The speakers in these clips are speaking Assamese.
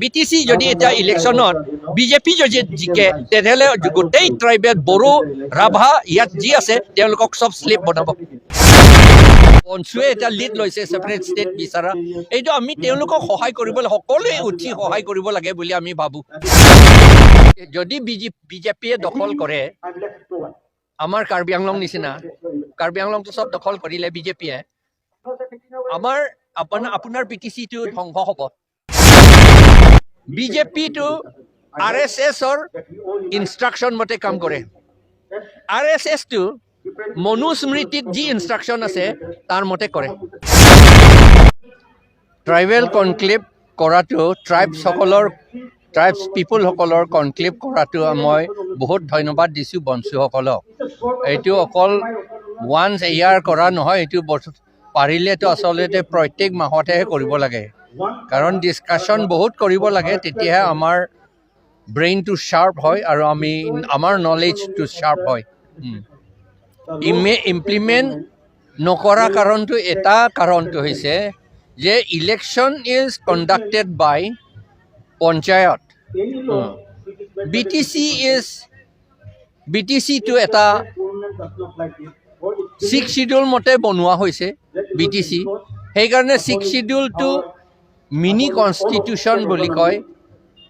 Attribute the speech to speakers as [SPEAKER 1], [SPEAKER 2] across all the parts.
[SPEAKER 1] বিটিচি যদি এতিয়া ইলেকশ্যনত বিজেপি যদি জিকে তেনেহ'লে গোটেই ট্ৰাইবেল বড়ো ৰাভা ইয়াত যি আছে তেওঁলোকক চব শ্লিপ বনাব পঞ্চুৱে এতিয়া লিড লৈছে ছেপাৰেট ষ্টেট বিচাৰা এইটো আমি তেওঁলোকক সহায় কৰিব সকলোৱে উঠি সহায় কৰিব লাগে বুলি আমি ভাবোঁ যদি বিজেপিয়ে দখল কৰে আমাৰ কাৰ্বি আংলং নিচিনা কাৰ্বি আংলংটো চব দখল কৰিলে বিজেপিয়ে আপোনাৰ বিটিচিটো ধ্বংস হ'ব বিজেপিটো RSSৰ ইনষ্ট্ৰাকশ্যন মতে কাম কৰে RSSটো মনুস্মৃতিত যি ইনষ্ট্ৰাকশ্যন আছে তাৰ মতে কৰে ট্ৰাইবেল কনক্লেভ কৰাটো ট্ৰাইবছ পিপুলসকলৰ কনক্লেভ কৰাটো মই বহুত ধন্যবাদ দিছোঁ বঞ্চুসকলক এইটো অকল ওৱান্স এয়াৰ কৰা নহয় এইটো পাৰিলেতো আচলতে প্ৰত্যেক মাহতেহে কৰিব লাগে কাৰণ ডিছকাশ্যন বহুত কৰিব লাগে তেতিয়াহে আমাৰ ব্ৰেইনটো শ্বাৰ্প হয় আৰু আমাৰ নলেজটো শ্বাৰ্প হয় ইমপ্লিমেণ্ট নকৰা কাৰণটো হৈছে যে ইলেকশ্যন ইজ কণ্ডাক্টেড বাই পঞ্চায়ত বিটিচিটো এটা 6 শিডিউল মতে বনোৱা হৈছে বিটিচি সেইকাৰণে 6 শিডিউলটো মিনি কনষ্টিটিউশ্যন বুলি কয়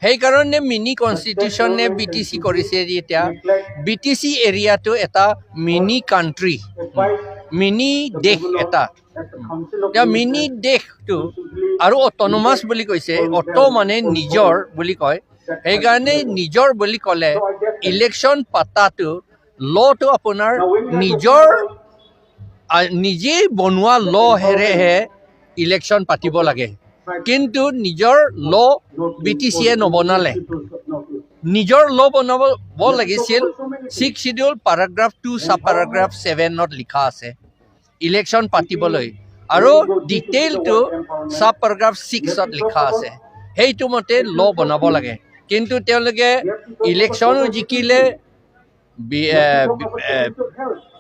[SPEAKER 1] সেইকাৰণে মিনি কনষ্টিটিউশ্যনে বিটিচি কৰিছে এতিয়া বিটিচি এৰিয়াটো এটা মিনি কাণ্ট্ৰি মিনি দেশ এটা মিনি দেশটো আৰু অট'নমাছ বুলি কৈছে মানে নিজৰ বুলি কয় সেইকাৰণে নিজৰ বুলি ক'লে ইলেকশ্যন পাতাটো লটো আপোনাৰ নিজেই বনোৱা হেৰেহে ইলেকশ্যন পাতিব লাগে কিন্তু নিজৰ বিটিচিয়ে নবনালে নিজৰ বনাব লাগিছিল 6 শিডিউল paragraph 2 sub paragraph 7ত লিখা আছে ইলেকশ্যন পাতিবলৈ আৰু ডিটেইলটো sub paragraph 6ত লিখা আছে সেইটো মতে বনাব লাগে কিন্তু তেওঁলোকে ইলেকশ্যনো জিকিলে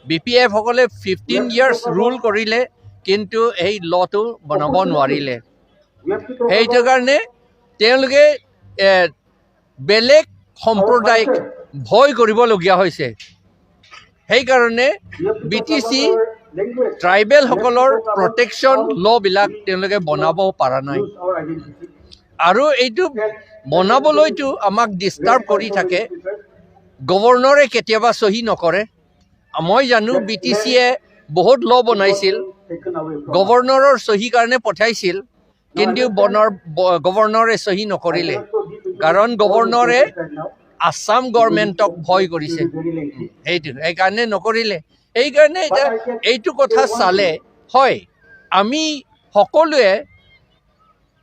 [SPEAKER 1] BPF সকলে 15 years ৰুল কৰিলে কিন্তু এই লটো বনাব নোৱাৰিলে সেইটো কাৰণে তেওঁলোকে বেলেগ সম্প্ৰদায়ক ভয় কৰিবলগীয়া হৈছে সেইকাৰণে বিটিচি ট্ৰাইবেলসকলৰ প্ৰটেকশ্যন বিলাক তেওঁলোকে বনাব পৰা নাই আৰু এইটো বনাবলৈতো আমাক ডিষ্টাৰ্ব কৰি থাকে গভৰ্ণৰে কেতিয়াবা সহি নকৰে মই জানো বিটিচিয়ে বহুত বনাইছিল গভৰ্ণৰৰ সহি কাৰণে পঠাইছিল কিন্তু গভৰ্ণৰে সহি নকৰিলে কাৰণ গভৰ্ণৰে আসাম গভৰ্ণমেণ্টক ভয় কৰিছে সেইকাৰণে নকৰিলে সেইকাৰণে এইটো কথা চালে হয় আমি সকলোৱে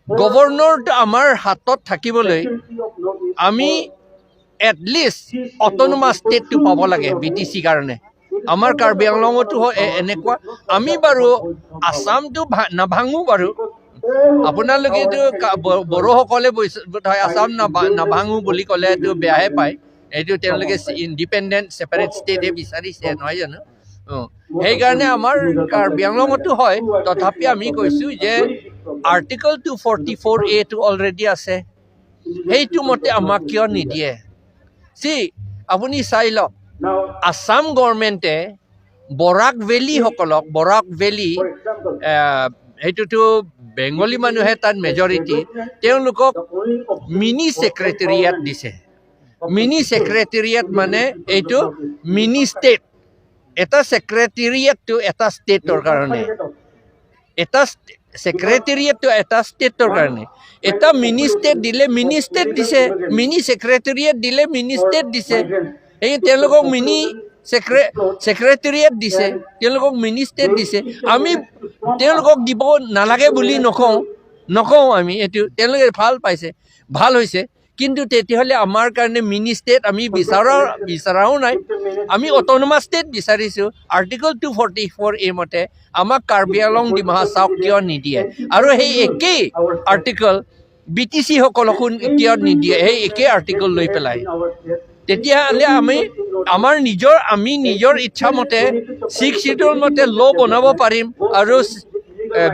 [SPEAKER 1] গভৰ্ণৰটো আমাৰ হাতত থাকিবলৈ আমি এটলিষ্ট অট'নমাছ ষ্টেটটো পাব লাগে বিটিচি কাৰণে আমাৰ কাৰ্বি আংলঙতো এনেকুৱা আমি বাৰু আসামটো নাভাঙো বাৰু আপোনালোকেতো বড়োসকলে আসাম নাভাঙো বুলি ক'লে এইটো বেয়াহে পায় এইটো তেওঁলোকে ইণ্ডিপেণ্ডেণ্ট ছেপাৰেট ষ্টেটে বিচাৰিছে নহয় জানো সেইকাৰণে আমাৰ কাৰ্বি আংলঙতো হয় তথাপি আমি কৈছোঁ যে আৰ্টিকল 244A টো অলৰেডি আছে সেইটো মতে আমাক কিয় নিদিয়ে আপুনি চাই লওক আসাম গভৰ্ণমেণ্টে বৰাক ভেলী সেইটোতো বেংগলী মানুহে তাত মেজৰিটি তেওঁলোকক মিনি ছেক্ৰেটেৰিয়েট দিছে মিনি ছেক্ৰেটেৰিয়েট মানে এইটো মিনি ষ্টেট এটা ছেক্ৰেটেৰিয়েটটো এটা ষ্টেটৰ কাৰণে এটা ছেক্ৰেটেৰিয়েটটো এটা ষ্টেটৰ কাৰণে এটা মিনি ষ্টেট দিলে মিনি ষ্টেট দিছে মিনি ছেক্ৰেটেৰিয়েট দিলে মিনি ষ্টেট দিছে এই তেওঁলোকক মিনি ছেক্ৰেটেৰিয়েট দিছে তেওঁলোকক মিনি ষ্টেট দিছে আমি তেওঁলোকক দিব নালাগে বুলি নকওঁ আমি এইটো তেওঁলোকে ভাল পাইছে ভাল হৈছে কিন্তু তেতিয়াহ'লে আমাৰ কাৰণে মিনি ষ্টেট আমি বিচৰাও নাই আমি অট'নমাছ ষ্টেট বিচাৰিছোঁ আৰ্টিকল 244A মতে আমাক কাৰ্বি আংলং ডিমা হাছাওক কিয় নিদিয়ে আৰু সেই একেই আৰ্টিকল বিটিচি সকলকো কিয় নিদিয়ে সেই একেই আৰ্টিকল লৈ পেলাই তেতিয়াহ'লে আমি নিজৰ ইচ্ছামতে 6 শিডিউল মতে বনাব পাৰিম আৰু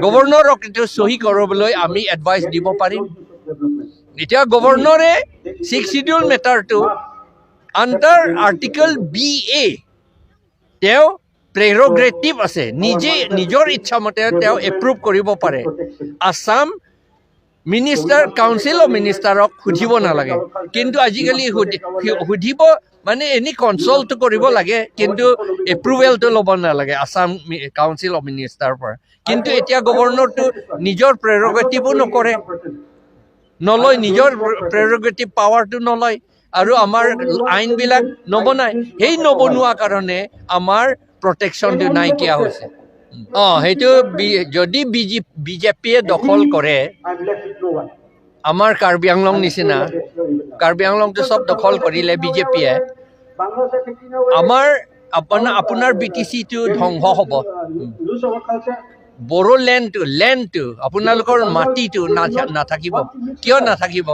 [SPEAKER 1] গভৰ্ণৰক এইটো সহি কৰিবলৈ আমি এডভাইচ দিব পাৰিম এতিয়া গভৰ্ণৰে 6 শিডিউল মেটাৰটো আণ্ডাৰ আৰ্টিকল BA তেওঁ প্ৰেৰগেটিভ আছে, নিজৰ ইচ্ছামতে তেওঁ এপ্ৰুভ কৰিব পাৰে। আছাম মিনিষ্টাৰ কাউন্সিল অফ মিনিষ্টাৰক সুধিব নালাগে, কিন্তু আজিকালি সুধিব মানে এনে কনচাল্ট কৰিব লাগে, কিন্তু এপ্ৰুভেলটো ল'ব নালাগে আছাম কাউন্সিল অফ মিনিষ্টাৰৰ পৰা। কিন্তু এতিয়া গভৰ্ণৰটো নিজৰ প্ৰেৰগেটিভো নলয়, নিজৰ প্ৰেৰগেটিভ পাৱাৰটো নলয়, আৰু আমাৰ আইনবিলাক নবনায়। সেই নবনোৱা কাৰণে আমাৰ প্ৰটেকশ্যনটো নাইকিয়া হৈছে। সেইটো যদি বিজেপিয়ে দখল কৰে, আমাৰ কাৰ্বি আংলং নিচিনা, কাৰ্বি আংলংটো চব দখল কৰিলে বিজেপিয়ে, আপোনাৰ BTCটো ধ্বংস হ'ব। বড়ো লেণ্ডটো আপোনালোকৰ মাটিটো নাথাকিব। কিয় নাথাকিব?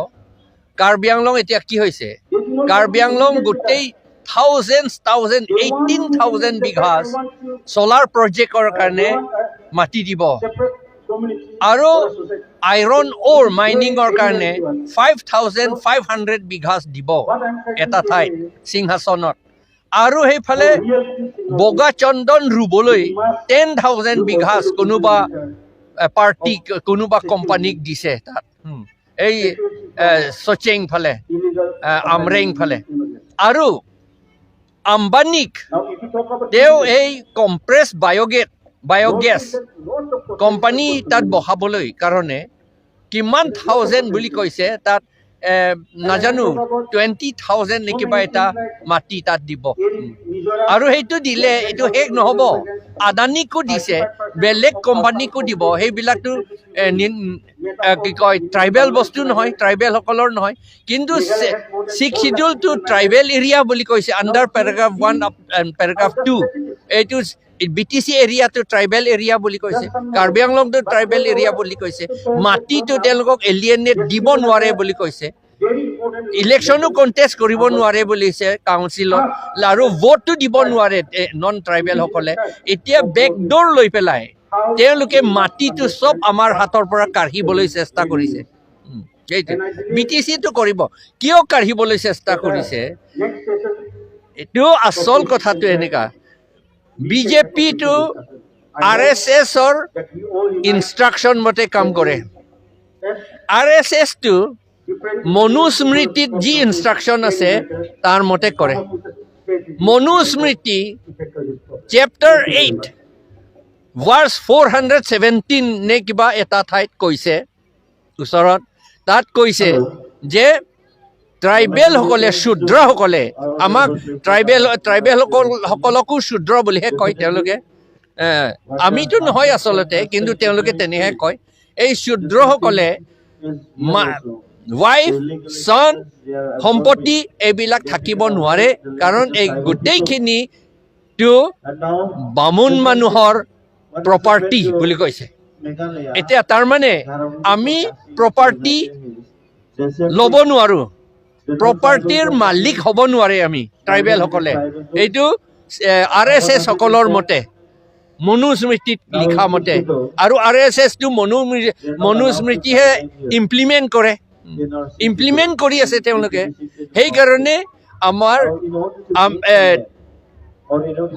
[SPEAKER 1] কাৰ্বি আংলং এতিয়া কি হৈছে? কাৰ্বি আংলং গোটেই 18,000 বিঘাছ চলাৰ প্ৰজেক্টৰ কাৰণে মাটি দিব, আৰু আইৰণ অ'ৰ মাইনিঙৰ কাৰণে 5,500 বিঘাছ দিব এটা ঠাইত সিংহাসনত। আৰু সেইফালে বগা চন্দন ৰুবলৈ 10,000 বিঘাছ কোনোবা পাৰ্টি, কোনোবা কোম্পানীক দিছে তাত, এই চচেং ফালে, আমৰেং ফালে। আৰু আম্বানীক তেওঁ এই কম্প্ৰেছ বায়'গেছ কোম্পানী তাত বহাবলৈ কাৰণে কিমান 1000 বুলি কৈছে, তাত নাজানো 20,000 নে কিবা এটা মাটি তাত দিব। আৰু সেইটো দিলে এইটো শেষ নহ'ব, আদানীকো দিছে, বেলেগ কোম্পানীকো দিব। সেইবিলাকতো কি কয় ট্ৰাইবেল বস্তু নহয়, ট্ৰাইবেলসকলৰ নহয়। কিন্তু 6 শিডিউলটো ট্ৰাইবেল এৰিয়া বুলি কৈছে, আণ্ডাৰ পেৰাগ্ৰাফ 1 and পেৰাগ্ৰাফ 2। এইটো BTC এৰিয়াটো ট্ৰাইবেল এৰিয়া বুলি কৈছে, কাৰ্বি আংলংটো ট্ৰাইবেল এৰিয়া বুলি কৈছে। মাটিটো তেওঁলোকক এলিয়েনেট দিব নোৱাৰে বুলি কৈছে, ইলেকশ্যনো কণ্টেষ্ট কৰিব নোৱাৰে বুলিছে কাউন্সিলত, আৰু ভোটটো দিব নোৱাৰে নন ট্ৰাইবেলসকলে। এতিয়া বেকডোৰ লৈ পেলাই তেওঁলোকে মাটিটো চব আমাৰ হাতৰ পৰা কাঢ়িবলৈ চেষ্টা কৰিছে। সেইটো BTCটো কৰিব, কিয় কাঢ়িবলৈ চেষ্টা কৰিছে? এইটো আচল কথাটো এনেকা, বিজেপিটো RSSৰ ইনষ্ট্ৰাকশ্যন মতে কাম কৰে। RSSটো মনুস্মৃতিত যি ইনষ্ট্ৰাকশ্যন আছে তাৰ মতে কৰে। মনুস্মৃতি চেপ্টাৰ 8 ভাৰ্ছ 417 নে কিবা এটা ঠাইত কৈছে, ওচৰত তাত কৈছে যে ট্ৰাইবেলসকলে, শূদ্ৰসকলে, আমাক ট্ৰাইবেলসকলকো শূদ্ৰ বুলিহে কয় তেওঁলোকে, আমিতো নহয় আচলতে, কিন্তু তেওঁলোকে তেনেহে কয়। এই শূদ্ৰসকলে ৱাইফ, চন, সম্পত্তি এইবিলাক থাকিব নোৱাৰে, কাৰণ এই গোটেইখিনিটো বামুণ মানুহৰ প্ৰপাৰ্টি বুলি কৈছে। এতিয়া তাৰমানে আমি প্ৰপাৰ্টি ল'ব নোৱাৰো, প্ৰপাৰ্টিৰ মালিক হ'ব নোৱাৰে আমি ট্ৰাইবেলসকলে। এইটো RSS সকলৰ মতে, মনুস্মৃতিত লিখা মতে। আৰু RSSটো মনুস্মৃতিহে ইমপ্লিমেণ্ট কৰে, ইমপ্লিমেণ্ট কৰি আছে তেওঁলোকে। সেইকাৰণে আমাৰ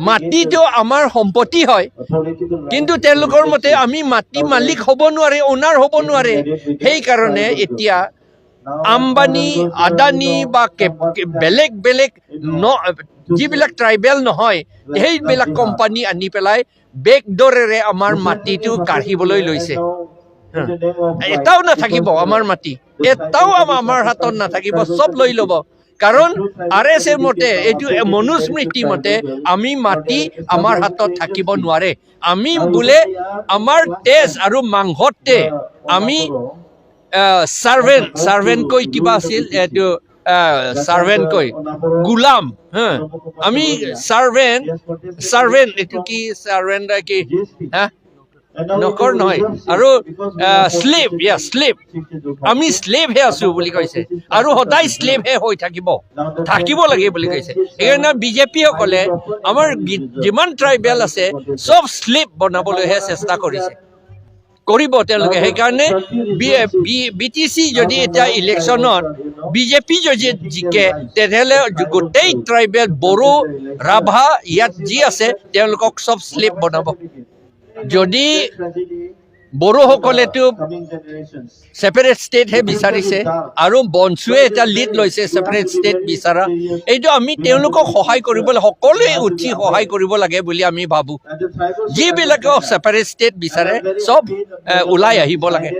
[SPEAKER 1] মাটিটো আমাৰ সম্পত্তি হয়, কিন্তু তেওঁলোকৰ মতে আমি মাটি মালিক হ'ব নোৱাৰে, অনাৰ হ'ব নোৱাৰে। সেইকাৰণে এতিয়া আম্বানী, আদানী বা বেলেগ যিবিলাক ট্ৰাইবেল নহয়, সেইবিলাক কোম্পানী আনি পেলাই বেকডোৰেৰে আমাৰ মাটিটো কাঢ়িবলৈ লৈছে। এটাও নাথাকিব আমাৰ মাটি, এটাও আমাৰ হাতত নাথাকিব, চব লৈ ল'ব। কাৰণ RSS মতে, এইটো মনুস্মৃতি মতে আমি মাটি আমাৰ হাতত থাকিব নোৱাৰে। আমি বোলে আমাৰ তেজ আৰু মাংসতে আমি চাৰ্ভেণ্ট কৈ কিবা আছিল, এইটো চাৰ্ভেণ্ট কৈ গোলাম, আমি চাৰ্ভেণ্ট এইটো কি চাৰ্ভেণ্ট কি নকৰ নহয়, আৰু শ্লেভ, আমি শ্লেভহে আছো বুলি কৈছে, আৰু সদায় শ্লেভহে হৈ থাকিব লাগে বুলি কৈছে। সেইকাৰণে বিজেপিসকলে আমাৰ যিমান ট্ৰাইবেল আছে চব শ্লেভ বনাবলৈহে চেষ্টা কৰিছে। কৰিব তেওঁলোকে সেইকাৰণে BTC যদি এতিয়া ইলেকশ্যনত বিজেপি যদি জিকে তেতিয়াহ'লে গোটেই ট্ৰাইবেল বড়ো ৰাভা ইয়াত যি আছে তেওঁলোকক চব স্লেভ বনাব যদি বড়োসকলেতো ছেপাৰেট ষ্টেটহে বিচাৰিছে আৰু বনচুৱে এতিয়া লিড লৈছে ছেপাৰেট ষ্টেট বিচাৰা এইটো আমি তেওঁলোকক সহায় কৰিবলৈ সকলোৱে উঠি সহায় কৰিব লাগে বুলি আমি ভাবোঁ যিবিলাকে ছেপাৰেট ষ্টেট বিচাৰে চব ওলাই আহিব লাগে